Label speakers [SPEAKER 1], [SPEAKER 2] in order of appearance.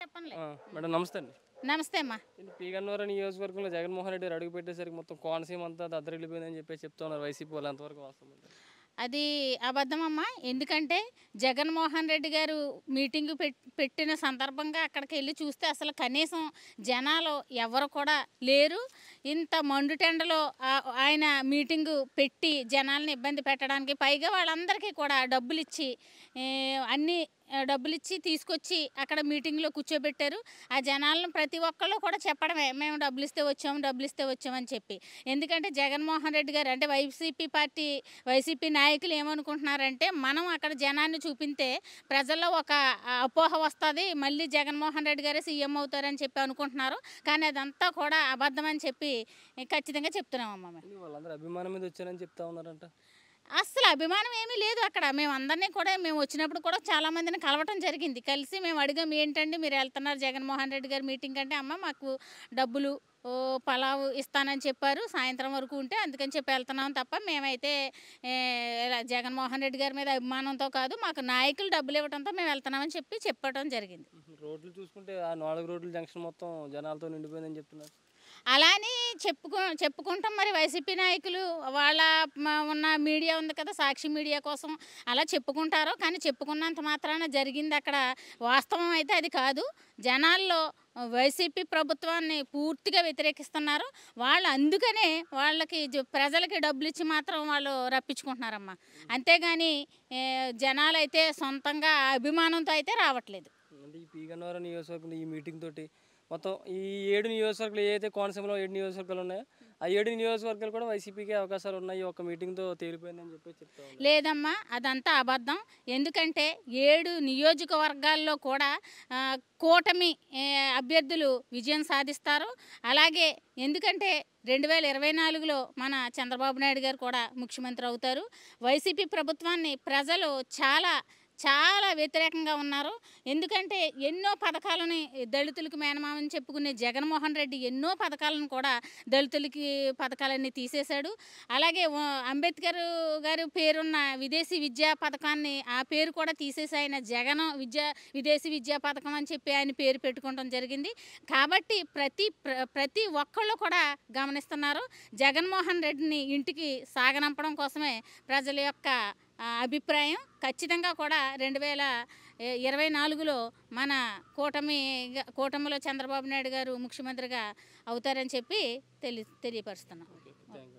[SPEAKER 1] చెప్పండి.
[SPEAKER 2] మేడం నమస్తే అండి.
[SPEAKER 1] నమస్తే అమ్మా.
[SPEAKER 2] పి గన్నవరం నియోజకవర్గంలో జగన్మోహన్ రెడ్డి గారు అడుగు పెట్టేసరికి మొత్తం కోనసీమ అంతా దద్దరిల్లిపోయిందని చెప్పేసి చెప్తున్నారు వైసీపీ వాళ్ళు. ఎంతవరకు వాస్తవం అండి?
[SPEAKER 1] అది అబద్ధమమ్మా. ఎందుకంటే జగన్మోహన్ రెడ్డి గారు మీటింగు పెట్టిన సందర్భంగా అక్కడికి వెళ్ళి చూస్తే అసలు కనీసం జనాలు ఎవరు కూడా లేరు. ఇంత మండుటెండలో ఆయన మీటింగు పెట్టి జనాలను ఇబ్బంది పెట్టడానికి, పైగా వాళ్ళందరికీ కూడా డబ్బులిచ్చి అన్నీ డబ్బులిచ్చి తీసుకొచ్చి అక్కడ మీటింగ్లో కూర్చోబెట్టారు. ఆ జనాలను ప్రతి ఒక్కళ్ళు కూడా చెప్పడమే, మేము డబ్బులిస్తే వచ్చామని చెప్పి. ఎందుకంటే జగన్మోహన్ రెడ్డి గారు అంటే వైసీపీ నాయకులు ఏమనుకుంటున్నారంటే, మనం అక్కడ జనాన్ని చూపితే ప్రజల్లో ఒక అపోహ వస్తుంది, మళ్ళీ జగన్మోహన్ రెడ్డి గారే సీఎం అవుతారని చెప్పి అనుకుంటున్నారు. కానీ అదంతా కూడా అబద్ధం అని చెప్పి ఖచ్చితంగా చెప్తున్నామమ్మా. మేము
[SPEAKER 2] వాళ్ళందరూ అభిమానం మీద వచ్చారని చెప్తా ఉన్నారంట.
[SPEAKER 1] అస్సలు అభిమానం ఏమీ లేదు అక్కడ. మేమందరినీ కూడా మేము వచ్చినప్పుడు కూడా చాలామందిని కలవటం జరిగింది. కలిసి మేము అడిగాం, ఏంటండి మీరు వెళ్తున్నారు జగన్మోహన్ రెడ్డి గారి మీటింగ్ అంటే, అమ్మ మాకు డబ్బులు పలావు ఇస్తానని చెప్పారు సాయంత్రం వరకు ఉంటే, అందుకని చెప్పి వెళ్తున్నాం తప్ప మేమైతే జగన్మోహన్ రెడ్డి గారి మీద అభిమానంతో కాదు, మాకు నాయకులు డబ్బులు ఇవ్వడంతో మేము వెళ్తున్నామని చెప్పడం జరిగింది.
[SPEAKER 2] రోడ్లు చూసుకుంటే ఆ 4 రోడ్ల జంక్షన్ మొత్తం జనాలతో నిండిపోయిందని చెప్తున్నారు.
[SPEAKER 1] అలా అని చెప్పుకుంటాం. మరి వైసీపీ నాయకులు వాళ్ళ ఉన్న మీడియా ఉంది కదా, సాక్షి మీడియా కోసం అలా చెప్పుకుంటారో, కానీ చెప్పుకున్నంత మాత్రాన జరిగింది అక్కడ వాస్తవం అయితే అది కాదు. జనాల్లో వైసీపీ ప్రభుత్వాన్ని పూర్తిగా వ్యతిరేకిస్తున్నారు వాళ్ళు. అందుకనే వాళ్ళకి ప్రజలకి డబ్బులు ఇచ్చి మాత్రం వాళ్ళు రప్పించుకుంటున్నారమ్మా. అంతేగాని జనాలు అయితే సొంతంగా అభిమానంతో అయితే రావట్లేదు.
[SPEAKER 2] అంటే ఈ పి గన్నవరం నియోజకవర్గంలో ఈ మీటింగ్ తోటి మొత్తం ఈ 7 నియోజకవర్గాలు ఏదైతే కోనసీమలో 7 నియోజకవర్గాలు ఉన్నాయో ఆ 7 నియోజకవర్గాలు కూడా వైసీపీకి అవకాశాలు ఉన్నాయి, ఒక మీటింగ్తో తేలిపోయిందని చెప్పి చెప్తాను.
[SPEAKER 1] లేదమ్మా, అదంతా అబద్ధం. ఎందుకంటే 7 నియోజకవర్గాల్లో కూడా కూటమి అభ్యర్థులు విజయం సాధిస్తారు. అలాగే ఎందుకంటే 2024లో మన చంద్రబాబు నాయుడు గారు కూడా ముఖ్యమంత్రి అవుతారు. వైసీపీ ప్రభుత్వాన్ని ప్రజలు చాలా వ్యతిరేకంగా ఉన్నారు. ఎందుకంటే ఎన్నో పథకాలని దళితులకు మేనమామని చెప్పుకునే జగన్మోహన్ రెడ్డి ఎన్నో పథకాలను కూడా దళితులకి పథకాలన్నీ తీసేశాడు. అలాగే అంబేద్కర్ గారు పేరున్న విదేశీ విద్యా పథకాన్ని ఆ పేరు కూడా తీసేసి ఆయన విదేశీ విద్యా పథకం అని చెప్పి ఆయన పేరు పెట్టుకోవడం జరిగింది. కాబట్టి ప్రతి ఒక్కళ్ళు కూడా గమనిస్తున్నారు. జగన్మోహన్ రెడ్డిని ఇంటికి సాగనంపడం కోసమే ప్రజల యొక్క అభిప్రాయం. ఖచ్చితంగా కూడా 2024లో మన కూటమిలో చంద్రబాబు నాయుడు గారు ముఖ్యమంత్రిగా అవుతారని చెప్పి తెలియపరుస్తున్నాం.